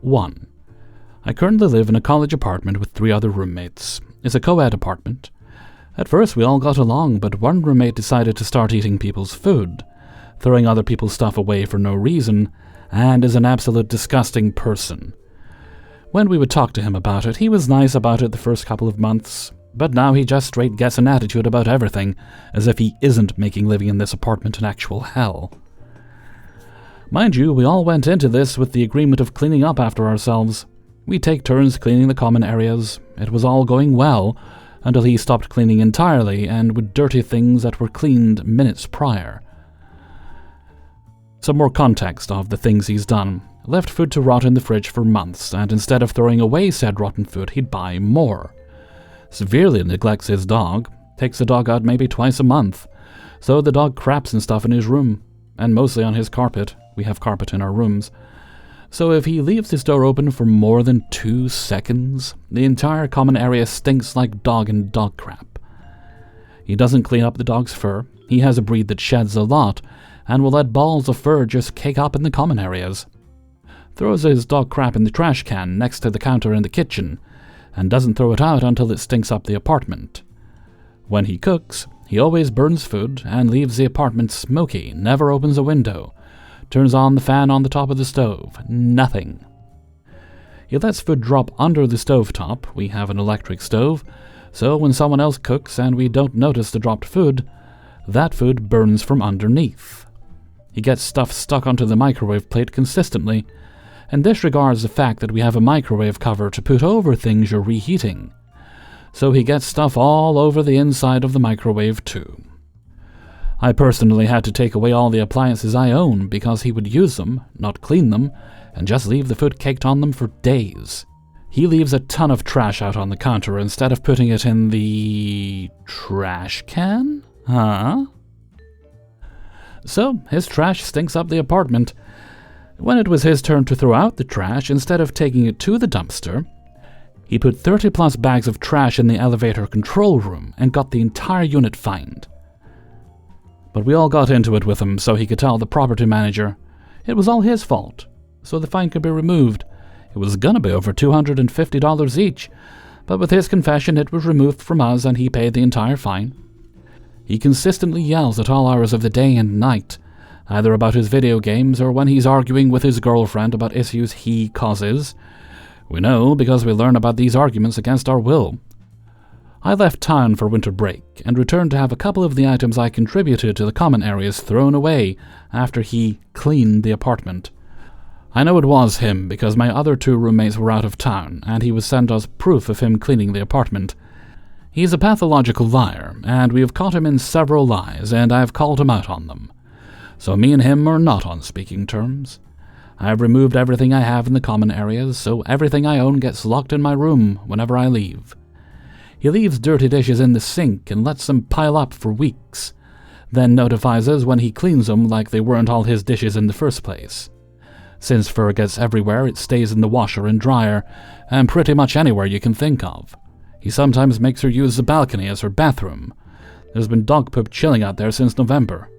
1. I currently live in a college apartment with 3 other roommates. It's a co-ed apartment. At first we all got along, but one roommate decided to start eating people's food, throwing other people's stuff away for no reason, and is an absolute disgusting person. When we would talk to him about it, he was nice about it the first couple of months, but now he just straight gets an attitude about everything, as if he isn't making living in this apartment an actual hell. Mind you, we all went into this with the agreement of cleaning up after ourselves. We take turns cleaning the common areas. It was all going well, until he stopped cleaning entirely and would dirty things that were cleaned minutes prior. Some more context of the things he's done. Left food to rot in the fridge for months, and instead of throwing away said rotten food, he'd buy more. Severely neglects his dog. Takes the dog out maybe twice a month. So the dog craps and stuff in his room, and mostly on his carpet. We have carpet in our rooms. So if he leaves his door open for more than 2 seconds, the entire common area stinks like dog and dog crap. He doesn't clean up the dog's fur. He has a breed that sheds a lot, and will let balls of fur just cake up in the common areas. Throws his dog crap in the trash can next to the counter in the kitchen, and doesn't throw it out until it stinks up the apartment. When he cooks, he always burns food and leaves the apartment smoky, never opens a window. Turns on the fan on the top of the stove. Nothing. He lets food drop under the stovetop. We have an electric stove, so when someone else cooks and we don't notice the dropped food, that food burns from underneath. He gets stuff stuck onto the microwave plate consistently, and disregards the fact that we have a microwave cover to put over things you're reheating. So he gets stuff all over the inside of the microwave too. I personally had to take away all the appliances I own because he would use them, not clean them, and just leave the food caked on them for days. He leaves a ton of trash out on the counter instead of putting it in the trash can? Huh? So, his trash stinks up the apartment. When it was his turn to throw out the trash, instead of taking it to the dumpster, he put 30+ bags of trash in the elevator control room and got the entire unit fined. But we all got into it with him so he could tell the property manager it was all his fault, so the fine could be removed. It was gonna be over $250 each, but with his confession it was removed from us and he paid the entire fine. He consistently yells at all hours of the day and night, either about his video games or when he's arguing with his girlfriend about issues he causes. We know because we learn about these arguments against our will. I left town for winter break and returned to have a couple of the items I contributed to the common areas thrown away after he cleaned the apartment. I know it was him because my other 2 roommates were out of town and he was sent us proof of him cleaning the apartment. He's a pathological liar, and we have caught him in several lies, and I have called him out on them. So me and him are not on speaking terms. I have removed everything I have in the common areas, so everything I own gets locked in my room whenever I leave. He leaves dirty dishes in the sink and lets them pile up for weeks, then notifies us when he cleans them like they weren't all his dishes in the first place. Since fur gets everywhere, it stays in the washer and dryer, and pretty much anywhere you can think of. He sometimes makes her use the balcony as her bathroom. There's been dog poop chilling out there since November.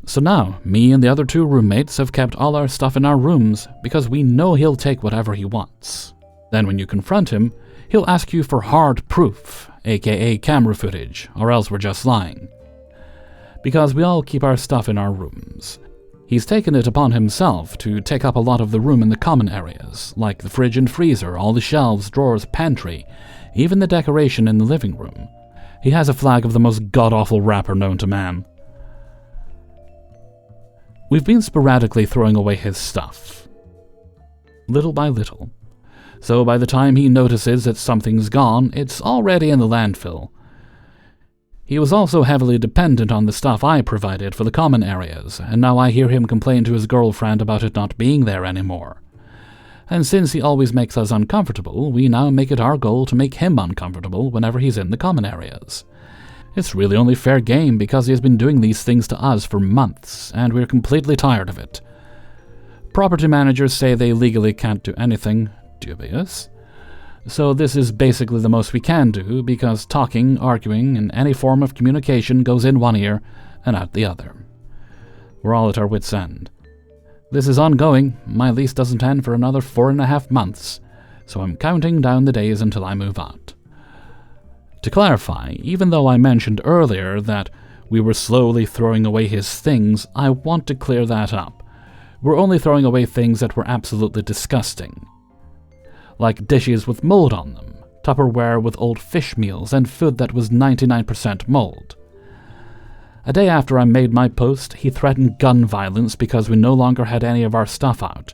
So now, me and the other 2 roommates have kept all our stuff in our rooms because we know he'll take whatever he wants. Then when you confront him, he'll ask you for hard proof, aka camera footage, or else we're just lying. Because we all keep our stuff in our rooms. He's taken it upon himself to take up a lot of the room in the common areas, like the fridge and freezer, all the shelves, drawers, pantry, even the decoration in the living room. He has a flag of the most god-awful wrapper known to man. We've been sporadically throwing away his stuff, little by little. So by the time he notices that something's gone, it's already in the landfill. He was also heavily dependent on the stuff I provided for the common areas, and now I hear him complain to his girlfriend about it not being there anymore. And since he always makes us uncomfortable, we now make it our goal to make him uncomfortable whenever he's in the common areas. It's really only fair game because he has been doing these things to us for months, and we're completely tired of it. Property managers say they legally can't do anything. Dubious. So this is basically the most we can do because talking, arguing, and any form of communication goes in one ear and out the other. We're all at our wits' end. This is ongoing. My lease doesn't end for another 4.5 months, so I'm counting down the days until I move out. To clarify, even though I mentioned earlier that we were slowly throwing away his things, I want to clear that up. We're only throwing away things that were absolutely disgusting. Like dishes with mold on them, Tupperware with old fish meals, and food that was 99% mold. A day after I made my post, he threatened gun violence because we no longer had any of our stuff out,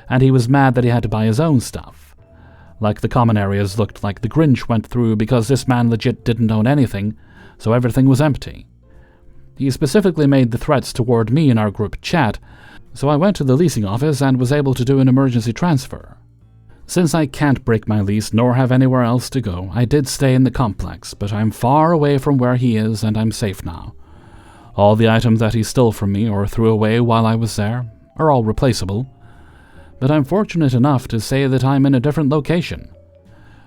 and he was mad that he had to buy his own stuff. Like the common areas looked like the Grinch went through because this man legit didn't own anything, so everything was empty. He specifically made the threats toward me in our group chat, so I went to the leasing office and was able to do an emergency transfer. Since I can't break my lease nor have anywhere else to go, I did stay in the complex, but I'm far away from where he is and I'm safe now. All the items that he stole from me or threw away while I was there are all replaceable, but I'm fortunate enough to say that I'm in a different location.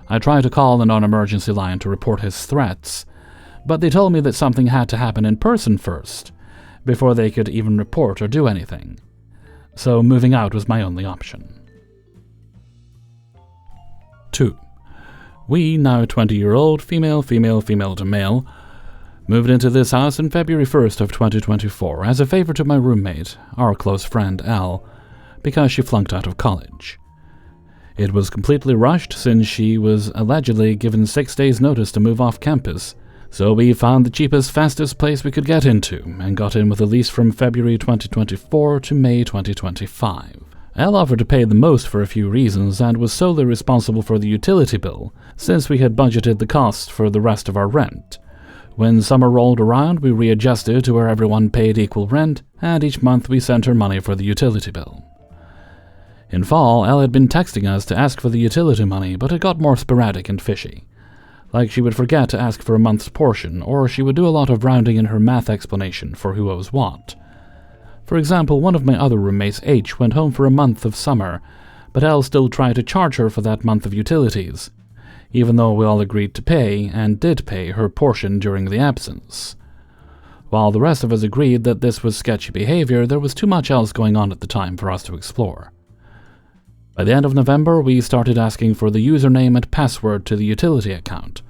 I tried to call a non-emergency line to report his threats, but they told me that something had to happen in person first, before they could even report or do anything. So moving out was my only option. 2. We, now 20-year-old, female to male, moved into this house on February 1st of 2024 as a favor to my roommate, our close friend Elle, because she flunked out of college. It was completely rushed since she was allegedly given 6 days' notice to move off campus, so we found the cheapest, fastest place we could get into and got in with a lease from February 2024 to May 2025. Elle offered to pay the most for a few reasons and was solely responsible for the utility bill, since we had budgeted the costs for the rest of our rent. When summer rolled around, we readjusted to where everyone paid equal rent, and each month we sent her money for the utility bill. In fall, Elle had been texting us to ask for the utility money, but it got more sporadic and fishy. Like she would forget to ask for a month's portion, or she would do a lot of rounding in her math explanation for who owes what. For example, one of my other roommates, H, went home for a month of summer, but Elle still tried to charge her for that month of utilities, even though we all agreed to pay, and did pay, her portion during the absence. While the rest of us agreed that this was sketchy behavior, there was too much else going on at the time for us to explore. By the end of November, we started asking for the username and password to the utility account,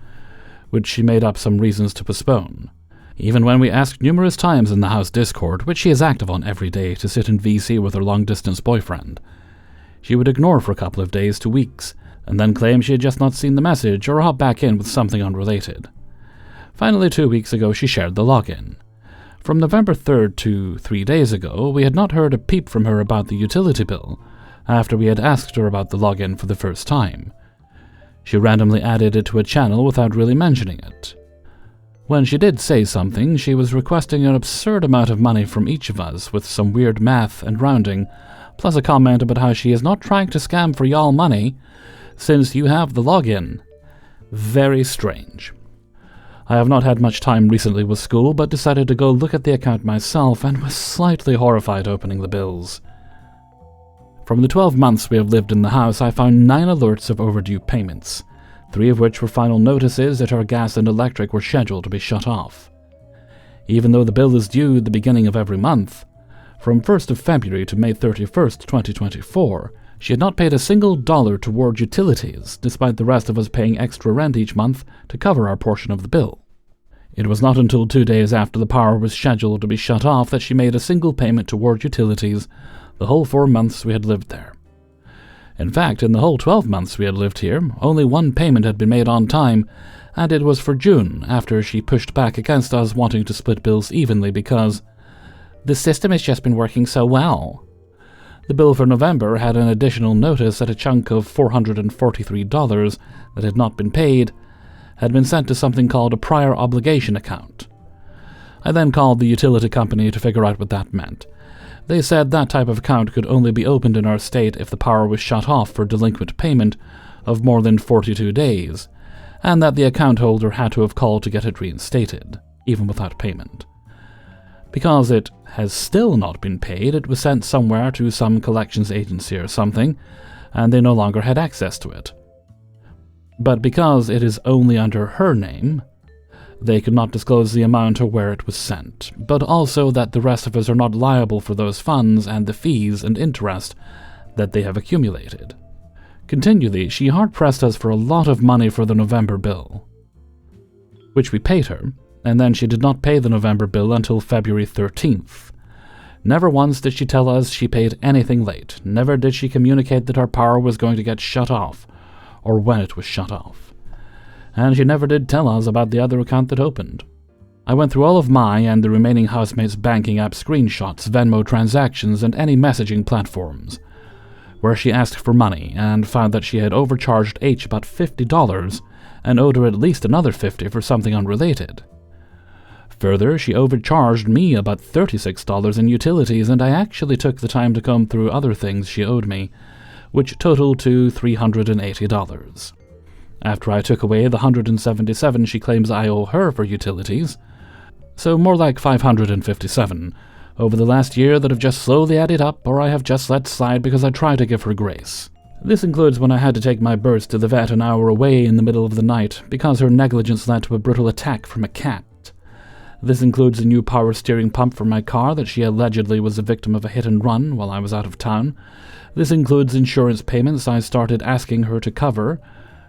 which she made up some reasons to postpone. Even when we asked numerous times in the house Discord, which she is active on every day to sit in VC with her long-distance boyfriend, she would ignore for a couple of days to weeks, and then claim she had just not seen the message or hop back in with something unrelated. Finally, 2 weeks ago, she shared the login. From November 3rd to 3 days ago, we had not heard a peep from her about the utility bill, after we had asked her about the login for the first time. She randomly added it to a channel without really mentioning it. When she did say something, she was requesting an absurd amount of money from each of us with some weird math and rounding, plus a comment about how she is not trying to scam for y'all money, since you have the login. Very strange. I have not had much time recently with school, but decided to go look at the account myself and was slightly horrified opening the bills. From the 12 months we have lived in the house, I found 9 alerts of overdue payments, 3 of which were final notices that our gas and electric were scheduled to be shut off. Even though the bill is due at the beginning of every month, from 1st of February to May 31st, 2024, she had not paid a single dollar toward utilities, despite the rest of us paying extra rent each month to cover our portion of the bill. It was not until 2 days after the power was scheduled to be shut off that she made a single payment toward utilities the whole 4 months we had lived there. In fact, in the whole 12 months we had lived here, only 1 payment had been made on time, and it was for June, after she pushed back against us wanting to split bills evenly because the system has just been working so well. The bill for November had an additional notice that a chunk of $443 that had not been paid had been sent to something called a prior obligation account. I then called the utility company to figure out what that meant. They said that type of account could only be opened in our state if the power was shut off for delinquent payment of more than 42 days, and that the account holder had to have called to get it reinstated, even without payment. Because it has still not been paid, it was sent somewhere to some collections agency or something, and they no longer had access to it. But because it is only under her name, They could not disclose the amount or where it was sent, but also that the rest of us are not liable for those funds and the fees and interest that they have accumulated. Continually, she hard-pressed us for a lot of money for the November bill, which we paid her, and then she did not pay the November bill until February 13th. Never once did she tell us she paid anything late. Never did she communicate that our power was going to get shut off, or when it was shut off. And she never did tell us about the other account that opened. I went through all of my and the remaining housemates' banking app screenshots, Venmo transactions, and any messaging platforms, where she asked for money, and found that she had overcharged H about $50 and owed her at least another $50 for something unrelated. Further, she overcharged me about $36 in utilities, and I actually took the time to comb through other things she owed me, which totaled to $380. After I took away the $177 she claims I owe her for utilities, so more like $557 over the last year that have just slowly added up, or I have just let slide because I try to give her grace. This includes when I had to take my birds to the vet an hour away in the middle of the night because her negligence led to a brutal attack from a cat. This includes a new power steering pump for my car that she allegedly was a victim of a hit and run while I was out of town. This includes insurance payments I started asking her to cover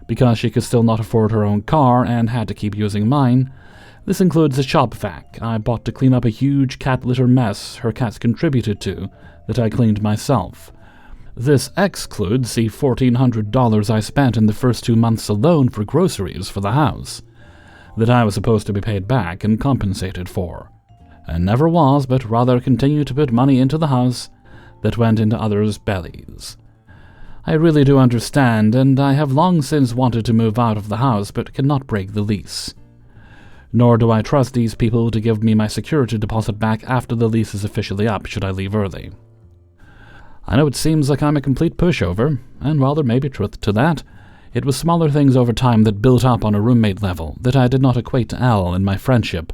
because she could still not afford her own car and had to keep using mine. This includes a shop vac I bought to clean up a huge cat litter mess her cats contributed to that I cleaned myself. This excludes the $1,400 I spent in the first 2 months alone for groceries for the house, that I was supposed to be paid back and compensated for, and never was, but rather continued to put money into the house that went into others' bellies. I really do understand, and I have long since wanted to move out of the house, but cannot break the lease. Nor do I trust these people to give me my security deposit back after the lease is officially up should I leave early. I know it seems like I'm a complete pushover, and while there may be truth to that, it was smaller things over time that built up on a roommate level that I did not equate to Elle in my friendship,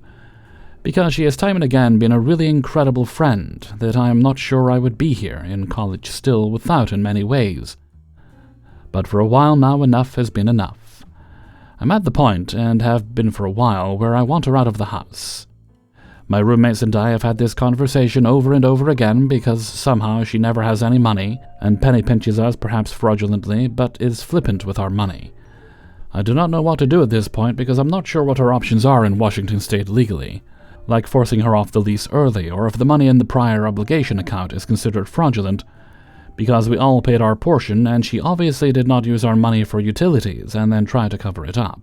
because she has time and again been a really incredible friend that I am not sure I would be here in college still without in many ways. But for a while now, enough has been enough. I'm at the point, and have been for a while, where I want her out of the house. My roommates and I have had this conversation over and over again because somehow she never has any money, and penny pinches us perhaps fraudulently, but is flippant with our money. I do not know what to do at this point because I'm not sure what our options are in Washington state legally, like forcing her off the lease early, or if the money in the prior obligation account is considered fraudulent, because we all paid our portion and she obviously did not use our money for utilities and then try to cover it up.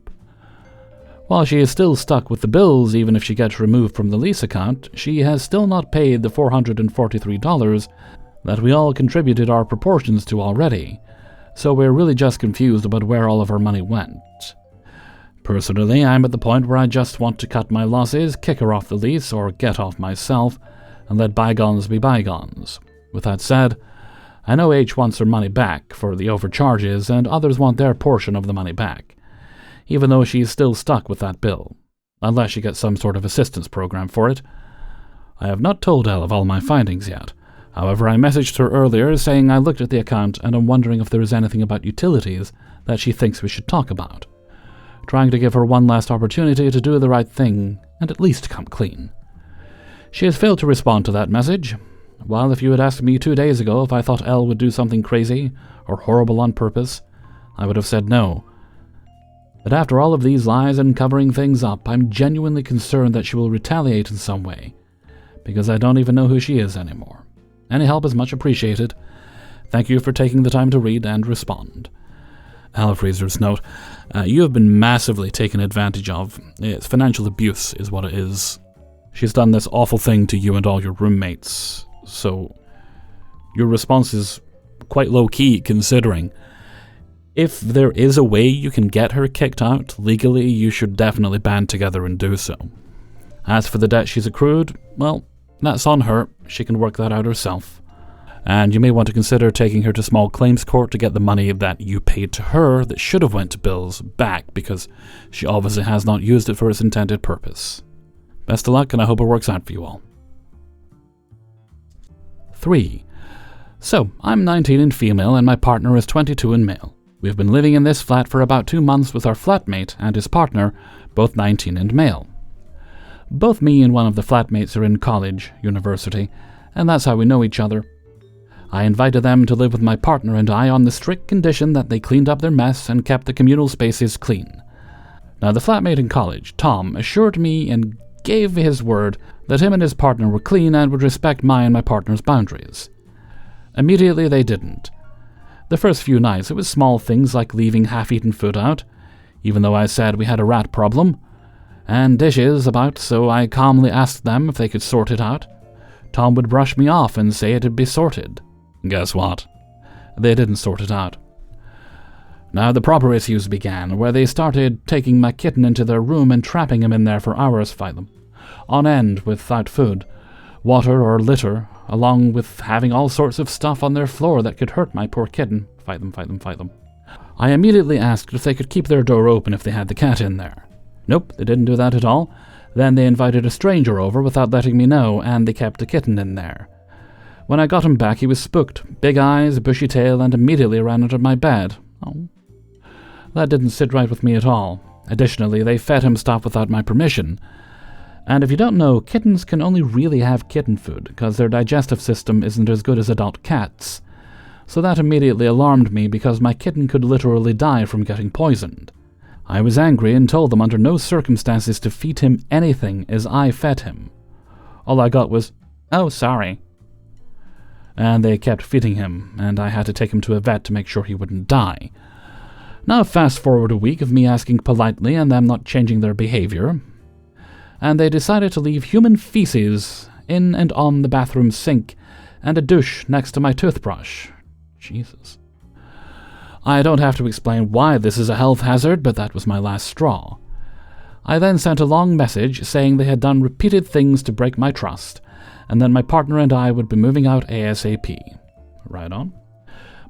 While she is still stuck with the bills even if she gets removed from the lease account, she has still not paid the $443 that we all contributed our proportions to already, so we're really just confused about where all of our money went. Personally, I'm at the point where I just want to cut my losses, kick her off the lease, or get off myself, and let bygones be bygones. With that said, I know H wants her money back for the overcharges, and others want their portion of the money back, even though she's still stuck with that bill, unless she gets some sort of assistance program for it. I have not told Elle of all my findings yet. However, I messaged her earlier saying I looked at the account and am wondering if there is anything about utilities that she thinks we should talk about, trying to give her one last opportunity to do the right thing and at least come clean. She has failed to respond to that message. While if you had asked me 2 days ago if I thought Elle would do something crazy or horrible on purpose, I would have said no. But after all of these lies and covering things up, I'm genuinely concerned that she will retaliate in some way, because I don't even know who she is anymore. Any help is much appreciated. Thank you for taking the time to read and respond. Alfreezer's note, you have been massively taken advantage of. It's financial abuse is what it is. She's done this awful thing to you and all your roommates, so your response is quite low-key considering. If there is a way you can get her kicked out legally, you should definitely band together and do so. As for the debt she's accrued, well, that's on her. She can work that out herself. And you may want to consider taking her to small claims court to get the money that you paid to her that should have went to bills back, because she obviously has not used it for its intended purpose. Best of luck, and I hope it works out for you all. 3. So, I'm 19 and female, and my partner is 22 and male. We've been living in this flat for about 2 months with our flatmate and his partner, both 19 and male. Both me and one of the flatmates are in college, university, and that's how we know each other. I invited them to live with my partner and I on the strict condition that they cleaned up their mess and kept the communal spaces clean. Now, the flatmate in college, Tom, assured me and gave his word that him and his partner were clean and would respect my and my partner's boundaries. Immediately, they didn't. The first few nights, it was small things like leaving half-eaten food out, even though I said we had a rat problem, and dishes about, so I calmly asked them if they could sort it out. Tom would brush me off and say it'd be sorted. Guess what? They didn't sort it out. Now the proper issues began, where they started taking my kitten into their room and trapping him in there for hours, fight them, on end without food, water or litter, along with having all sorts of stuff on their floor that could hurt my poor kitten, fight them. I immediately asked if they could keep their door open if they had the cat in there. Nope, they didn't do that at all. Then they invited a stranger over without letting me know, and they kept the kitten in there. When I got him back, he was spooked, big eyes, bushy tail, and immediately ran under my bed. Oh. That didn't sit right with me at all. Additionally, they fed him stuff without my permission. And if you don't know, kittens can only really have kitten food, because their digestive system isn't as good as adult cats. So that immediately alarmed me, because my kitten could literally die from getting poisoned. I was angry and told them under no circumstances to feed him anything as I fed him. All I got was, "Oh, sorry." And they kept feeding him, and I had to take him to a vet to make sure he wouldn't die. Now fast forward a week of me asking politely and them not changing their behavior, and they decided to leave human feces in and on the bathroom sink and a douche next to my toothbrush. Jesus. I don't have to explain why this is a health hazard, but that was my last straw. I then sent a long message saying they had done repeated things to break my trust, and then my partner and I would be moving out ASAP. Right on.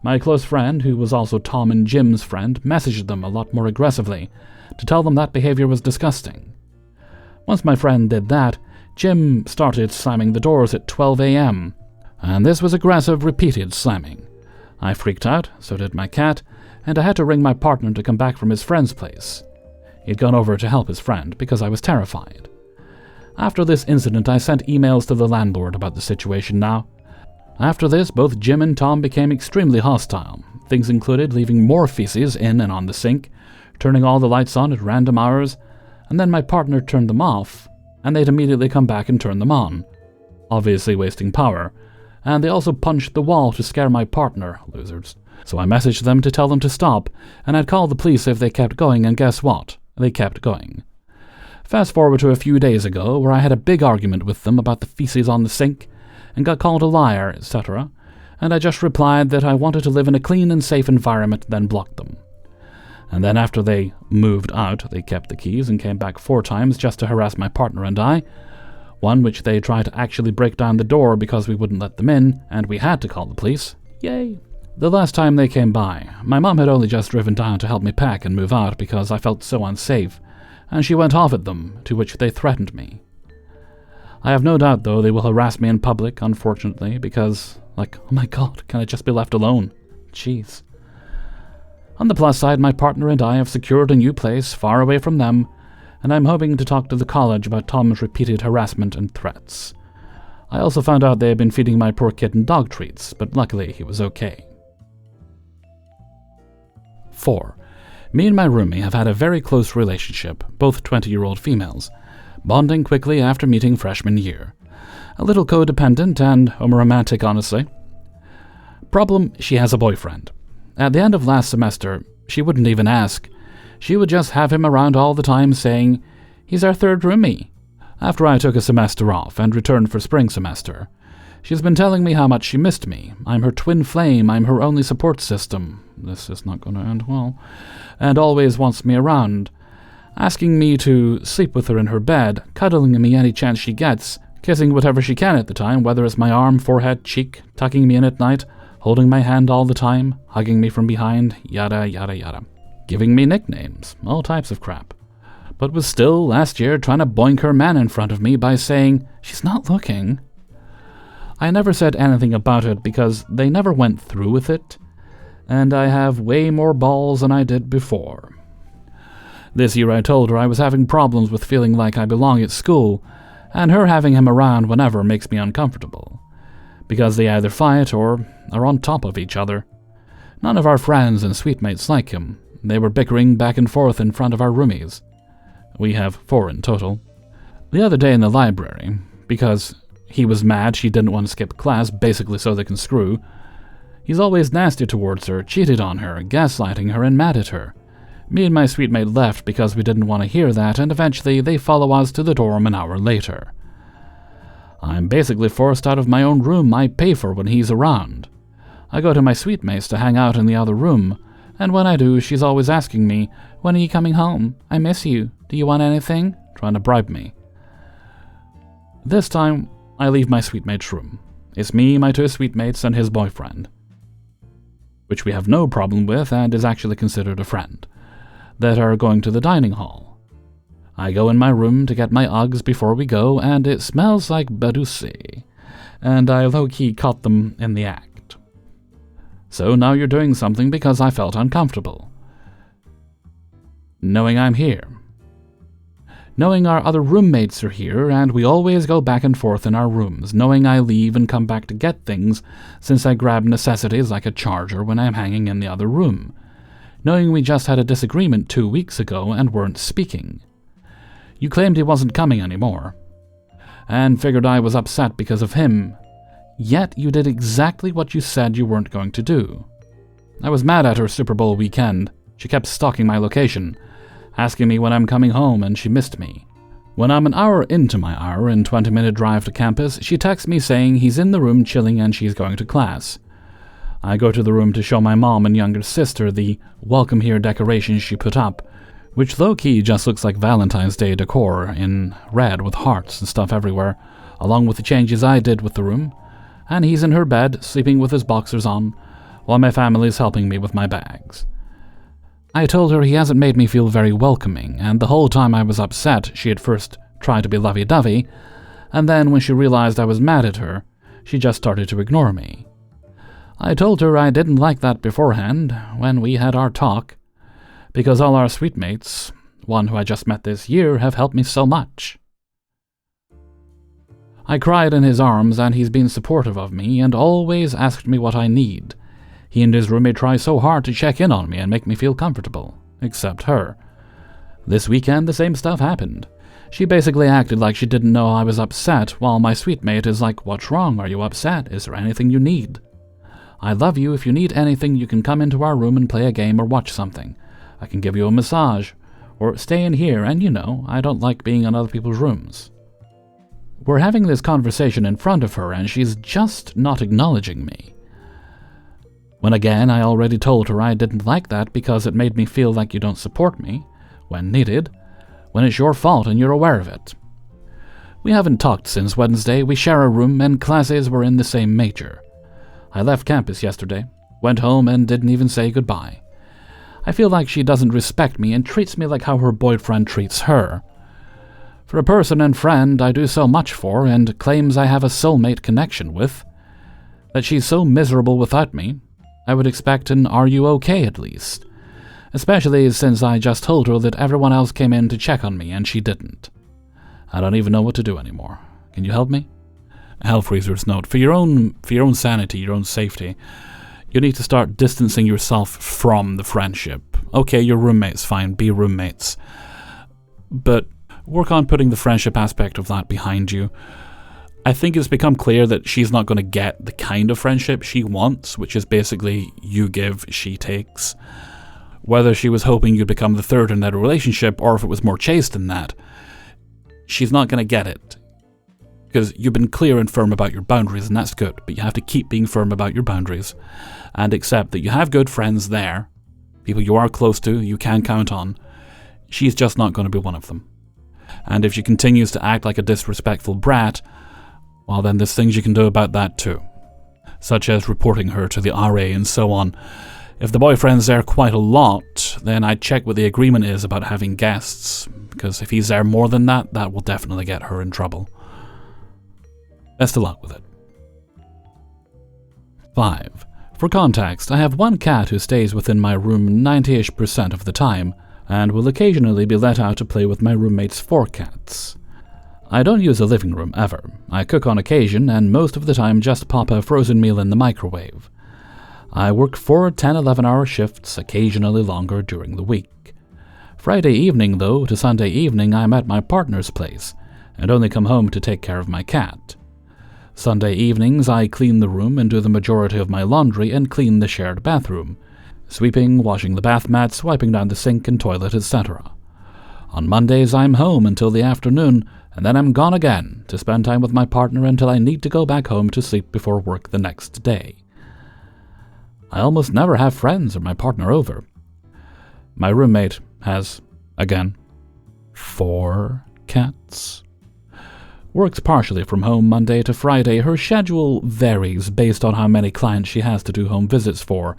My close friend, who was also Tom and Jim's friend, messaged them a lot more aggressively to tell them that behavior was disgusting. Once my friend did that, Jim started slamming the doors at 12 a.m., and this was aggressive, repeated slamming. I freaked out, so did my cat, and I had to ring my partner to come back from his friend's place. He'd gone over to help his friend because I was terrified. After this incident, I sent emails to the landlord about the situation now. After this, both Jim and Tom became extremely hostile. Things included leaving more feces in and on the sink, turning all the lights on at random hours, and then my partner turned them off, and they'd immediately come back and turn them on, obviously wasting power, and they also punched the wall to scare my partner, losers. So I messaged them to tell them to stop, and I'd call the police if they kept going, and guess what? They kept going. Fast forward to a few days ago, where I had a big argument with them about the feces on the sink, and got called a liar, etc., and I just replied that I wanted to live in a clean and safe environment, then blocked them. And then after they moved out, they kept the keys and came back 4 times just to harass my partner and I, one which they tried to actually break down the door because we wouldn't let them in, and we had to call the police. Yay! The last time they came by, my mom had only just driven down to help me pack and move out because I felt so unsafe, and she went off at them, to which they threatened me. I have no doubt, though, they will harass me in public, unfortunately, because, oh my god, can I just be left alone? Jeez. On the plus side, my partner and I have secured a new place far away from them, and I'm hoping to talk to the college about Tom's repeated harassment and threats. I also found out they had been feeding my poor kitten dog treats, but luckily he was okay. 4. Me and my roomie have had a very close relationship, both 20-year-old females, bonding quickly after meeting freshman year. A little codependent and homoromantic, honestly. Problem, she has a boyfriend. At the end of last semester, she wouldn't even ask. She would just have him around all the time saying, "He's our third roomie." After I took a semester off and returned for spring semester, she's been telling me how much she missed me. I'm her twin flame, I'm her only support system. This is not going to end well. And always wants me around. Asking me to sleep with her in her bed, cuddling me any chance she gets, kissing whatever she can at the time, whether it's my arm, forehead, cheek, tucking me in at night, holding my hand all the time, hugging me from behind, yada yada yada. Giving me nicknames, all types of crap. But was still, last year, trying to boink her man in front of me by saying, "She's not looking." I never said anything about it because they never went through with it, and I have way more balls than I did before. This year I told her I was having problems with feeling like I belong at school, and her having him around whenever makes me uncomfortable, because they either fight or are on top of each other. None of our friends and suite mates like him. They were bickering back and forth in front of our roomies. We have 4 in total. The other day in the library, because he was mad she didn't want to skip class basically so they can screw, he's always nasty towards her, cheated on her, gaslighting her, and mad at her. Me and my suite mate left because we didn't want to hear that, and eventually they follow us to the dorm an hour later. I'm basically forced out of my own room I pay for when he's around. I go to my suite mates to hang out in the other room, and when I do, she's always asking me, "When are you coming home? I miss you. Do you want anything?" trying to bribe me. This time, I leave my suite mate's room. It's me, my 2 suite mates, and his boyfriend, which we have no problem with and is actually considered a friend, that are going to the dining hall. I go in my room to get my Uggs before we go, and it smells like Badusi, and I low-key caught them in the act. So now you're doing something because I felt uncomfortable. Knowing I'm here. Knowing our other roommates are here, and we always go back and forth in our rooms, knowing I leave and come back to get things, since I grab necessities like a charger when I'm hanging in the other room. Knowing we just had a disagreement 2 weeks ago and weren't speaking. You claimed he wasn't coming anymore, and figured I was upset because of him. Yet you did exactly what you said you weren't going to do. I was mad at her Super Bowl weekend. She kept stalking my location, asking me when I'm coming home, and she missed me. When I'm an hour into my hour and 20-minute drive to campus, she texts me saying he's in the room chilling and she's going to class. I go to the room to show my mom and younger sister the welcome here decorations she put up, which low-key just looks like Valentine's Day decor in red with hearts and stuff everywhere, along with the changes I did with the room, and he's in her bed, sleeping with his boxers on, while my family's helping me with my bags. I told her he hasn't made me feel very welcoming, and the whole time I was upset she had first tried to be lovey-dovey, and then when she realized I was mad at her, she just started to ignore me. I told her I didn't like that beforehand, when we had our talk, because all our suite mates, one who I just met this year, have helped me so much. I cried in his arms, and he's been supportive of me, and always asked me what I need. He and his roommate try so hard to check in on me and make me feel comfortable, except her. This weekend, the same stuff happened. She basically acted like she didn't know I was upset, while my suite mate is like, "What's wrong? Are you upset? Is there anything you need? I love you. If you need anything, you can come into our room and play a game or watch something. I can give you a massage, or stay in here, and you know, I don't like being in other people's rooms." We're having this conversation in front of her, and she's just not acknowledging me. When again, I already told her I didn't like that because it made me feel like you don't support me, when needed, when it's your fault and you're aware of it. We haven't talked since Wednesday. We share a room, and classes were in the same major. I left campus yesterday, went home, and didn't even say goodbye. I feel like she doesn't respect me and treats me like how her boyfriend treats her. For a person and friend I do so much for and claims I have a soulmate connection with, that she's so miserable without me, I would expect an "are you okay" at least, especially since I just told her that everyone else came in to check on me and she didn't. I don't even know what to do anymore. Can you help me? Hellfreezer's note: for your own sanity, your own safety, you need to start distancing yourself from the friendship. Okay, you're roommates, fine, be roommates. But work on putting the friendship aspect of that behind you. I think it's become clear that she's not going to get the kind of friendship she wants, which is basically you give, she takes. Whether she was hoping you'd become the third in that relationship, or if it was more chaste than that, she's not going to get it. Because you've been clear and firm about your boundaries, and that's good, but you have to keep being firm about your boundaries, and accept that you have good friends there, people you are close to, you can count on. She's just not going to be one of them. And if she continues to act like a disrespectful brat, well, then there's things you can do about that too, such as reporting her to the RA and so on. If the boyfriend's there quite a lot, then I'd check what the agreement is about having guests, because if he's there more than that, that will definitely get her in trouble. Best of luck with it. 5. For context, I have one cat who stays within my room 90-ish% of the time, and will occasionally be let out to play with my roommate's 4 cats. I don't use the living room ever. I cook on occasion, and most of the time just pop a frozen meal in the microwave. I work 4 10-11-hour shifts, occasionally longer during the week. Friday evening, though, to Sunday evening, I'm at my partner's place, and only come home to take care of my cat. Sunday evenings, I clean the room and do the majority of my laundry and clean the shared bathroom, sweeping, washing the bath mats, wiping down the sink and toilet, etc. On Mondays, I'm home until the afternoon, and then I'm gone again to spend time with my partner until I need to go back home to sleep before work the next day. I almost never have friends or my partner over. My roommate has, again, 4 cats. Works partially from home Monday to Friday. Her schedule varies based on how many clients she has to do home visits for.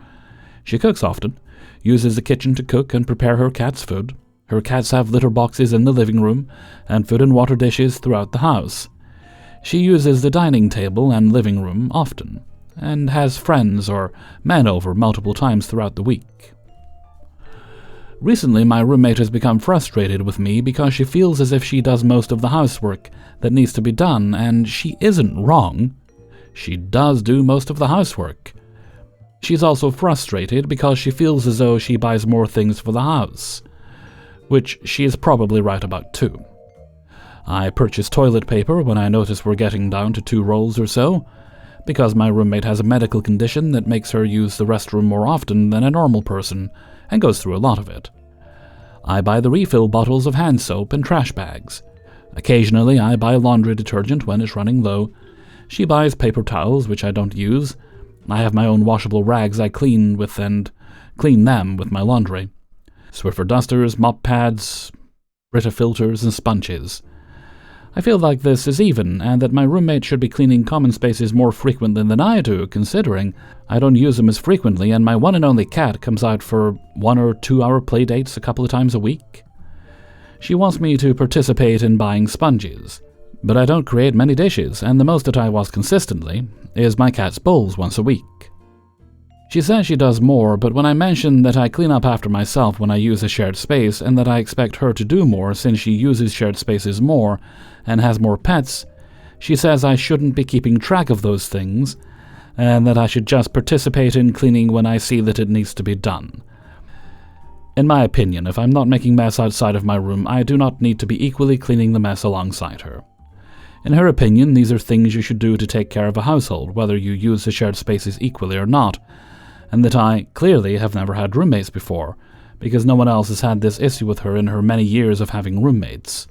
She cooks often, uses the kitchen to cook and prepare her cats' food. Her cats have litter boxes in the living room and food and water dishes throughout the house. She uses the dining table and living room often, and has friends or men over multiple times throughout the week. Recently, my roommate has become frustrated with me because she feels as if she does most of the housework that needs to be done, and she isn't wrong. She does do most of the housework. She's also frustrated because she feels as though she buys more things for the house, which she is probably right about too. I purchase toilet paper when I notice we're getting down to 2 rolls or so, because my roommate has a medical condition that makes her use the restroom more often than a normal person, and goes through a lot of it. I buy the refill bottles of hand soap and trash bags. Occasionally I buy laundry detergent when it's running low. She buys paper towels, which I don't use. I have my own washable rags I clean with and clean them with my laundry. Swiffer dusters, mop pads, Brita filters, and sponges. I feel like this is even, and that my roommate should be cleaning common spaces more frequently than I do, considering I don't use them as frequently, and my one and only cat comes out for 1 or 2 hour play dates a couple of times a week. She wants me to participate in buying sponges, but I don't create many dishes, and the most that I wash consistently is my cat's bowls once a week. She says she does more, but when I mention that I clean up after myself when I use a shared space, and that I expect her to do more since she uses shared spaces more and has more pets, she says I shouldn't be keeping track of those things, and that I should just participate in cleaning when I see that it needs to be done. In my opinion, if I'm not making mess outside of my room, I do not need to be equally cleaning the mess alongside her. In her opinion, these are things you should do to take care of a household, whether you use the shared spaces equally or not, and that I, clearly, have never had roommates before, because no one else has had this issue with her in her many years of having roommates.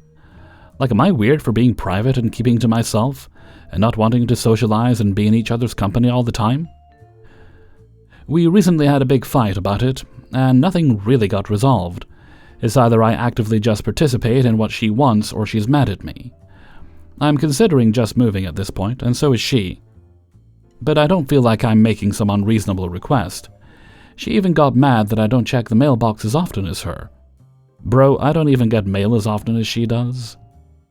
Like, am I weird for being private and keeping to myself, and not wanting to socialize and be in each other's company all the time? We recently had a big fight about it, and nothing really got resolved. It's either I actively just participate in what she wants, or she's mad at me. I'm considering just moving at this point, and so is she. But I don't feel like I'm making some unreasonable request. She even got mad that I don't check the mailbox as often as her. Bro, I don't even get mail as often as she does,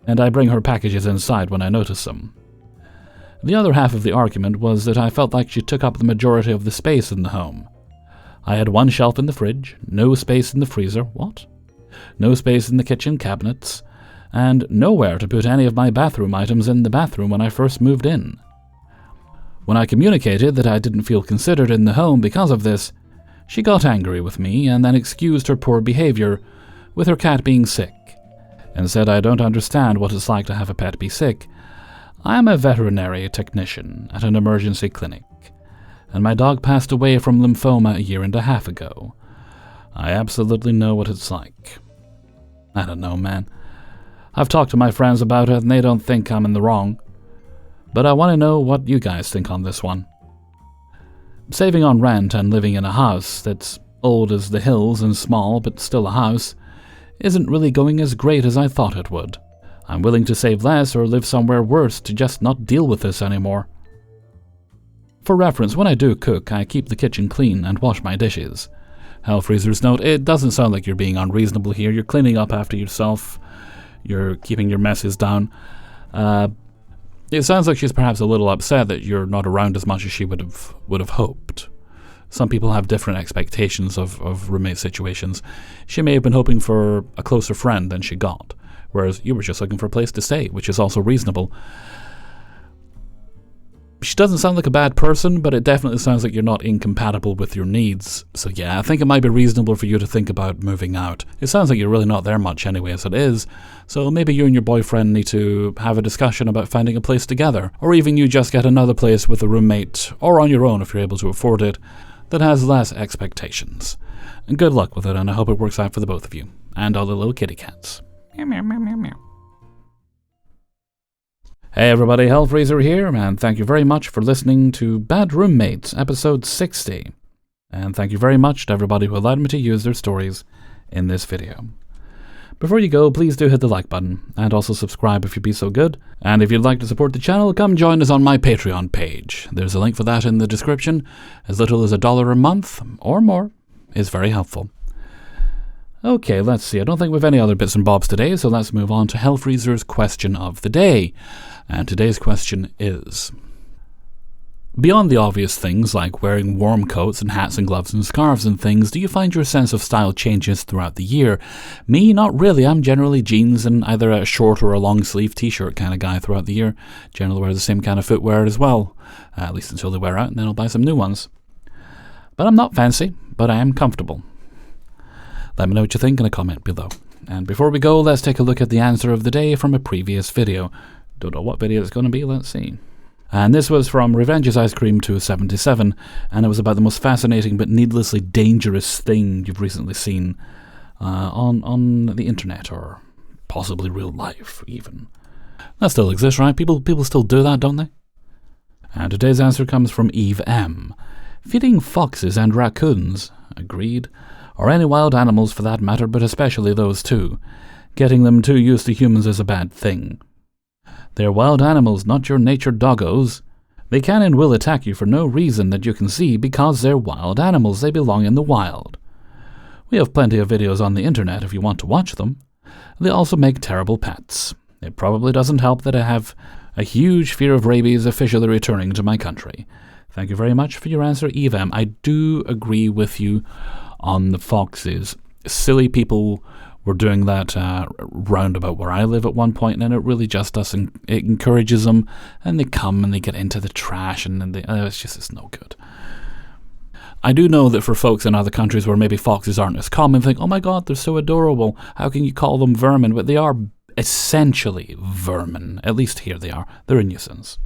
and I bring her packages inside when I notice them. The other half of the argument was that I felt like she took up the majority of the space in the home. I had 1 shelf in the fridge, no space in the freezer, what? No space in the kitchen cabinets, and nowhere to put any of my bathroom items in the bathroom when I first moved in. When I communicated that I didn't feel considered in the home because of this, she got angry with me and then excused her poor behavior with her cat being sick, and said I don't understand what it's like to have a pet be sick. I am a veterinary technician at an emergency clinic, and my dog passed away from lymphoma 1.5 years ago. I absolutely know what it's like. I don't know, man. I've talked to my friends about it and they don't think I'm in the wrong. But I want to know what you guys think on this one. Saving on rent and living in a house that's old as the hills and small but still a house isn't really going as great as I thought it would. I'm willing to save less or live somewhere worse to just not deal with this anymore. For reference, when I do cook, I keep the kitchen clean and wash my dishes. Hellfreezer's note, it doesn't sound like you're being unreasonable here. You're cleaning up after yourself. You're keeping your messes down. It sounds like she's perhaps a little upset that you're not around as much as she would have hoped. Some people have different expectations of roommate situations. She may have been hoping for a closer friend than she got, whereas you were just looking for a place to stay, which is also reasonable. She doesn't sound like a bad person, but it definitely sounds like you're not incompatible with your needs. So yeah, I think it might be reasonable for you to think about moving out. It sounds like you're really not there much anyway as it is, so maybe you and your boyfriend need to have a discussion about finding a place together, or even you just get another place with a roommate, or on your own if you're able to afford it, that has less expectations. And good luck with it, and I hope it works out for the both of you, and all the little kitty cats. Meow, meow, meow, meow, meow. Hey everybody, Hellfreezer here, and thank you very much for listening to Bad Roommates, episode 60. And thank you very much to everybody who allowed me to use their stories in this video. Before you go, please do hit the like button, and also subscribe if you'd be so good. And if you'd like to support the channel, come join us on my Patreon page. There's a link for that in the description. As little as $1 a month, or more, is very helpful. Okay, let's see. I don't think we have any other bits and bobs today, so let's move on to Hellfreezer's question of the day. And today's question is: beyond the obvious things like wearing warm coats and hats and gloves and scarves and things, do you find your sense of style changes throughout the year? Me, not really. I'm generally jeans and either a short or a long sleeve t-shirt kind of guy throughout the year. Generally wear the same kind of footwear as well, at least until they wear out, and then I'll buy some new ones. But I'm not fancy, but I am comfortable. Let me know what you think in a comment below. And before we go, let's take a look at the answer of the day from a previous video. Don't know what video it's going to be, let's see. And this was from Revenge's Ice Cream 277, and it was about the most fascinating but needlessly dangerous thing you've recently seen on the internet, or possibly real life, even. That still exists, right? People still do that, don't they? And today's answer comes from Eve M. Feeding foxes and raccoons, agreed. Or any wild animals for that matter, but especially those two. Getting them too used to humans is a bad thing. They're wild animals, not your nature doggos. They can and will attack you for no reason that you can see because they're wild animals. They belong in the wild. We have plenty of videos on the internet if you want to watch them. They also make terrible pets. It probably doesn't help that I have a huge fear of rabies officially returning to my country. Thank you very much for your answer, Eve M. I do agree with you on the foxes. Silly people were doing that roundabout where I live at one point, and it really just doesn't. It encourages them, and they come and they get into the trash, and then it's no good. I do know that for folks in other countries where maybe foxes aren't as common, think, oh my god, they're so adorable. How can you call them vermin? But they are essentially vermin. At least here they are. They're a nuisance.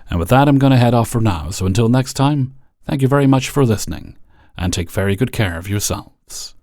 And with that, I'm going to head off for now. So until next time, thank you very much for listening, and take very good care of yourselves.